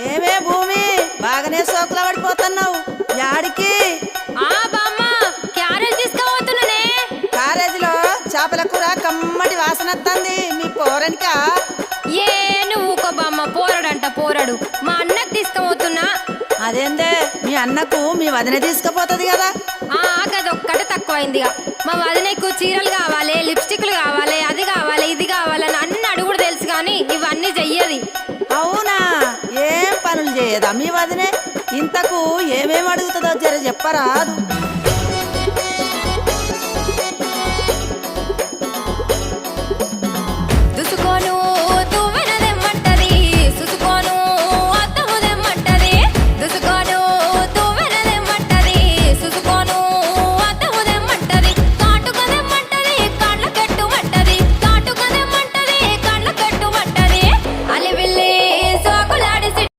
ఏమే భూమి బాగానే సోకుల పడిపోతున్నావు యాడికి? బామ్మ క్యారేజ్ తీసుకుపోతున్నానే. కారేజీలో చేపల కూర కమ్మటి వాసన వస్తుంది. మీ పోరనికా? ఏ నువ్వు ఊకో బామ్మ, పోరడంట పోరడు. మా అన్నకు తీసుకుపోతున్నా. అదేందే మీ అన్నకు మీ వదిన తీసుకుపోతుంది కదా? గదొక్కటే తక్కువైందిగా. మా వదినకు చీరలు కావాలి, లిప్స్టిక్లు కావాలి, అది కావాలి ఇది కావాలని అన్ని అడుగుడు తెలుసు కానీ ఇవన్నీ చెయ్యది. అవునా? ఏం పనులు చేయదా మీ వదినే? ఇంతకు ఏమేమి అడుగుతుందో జర చెప్పరాదు.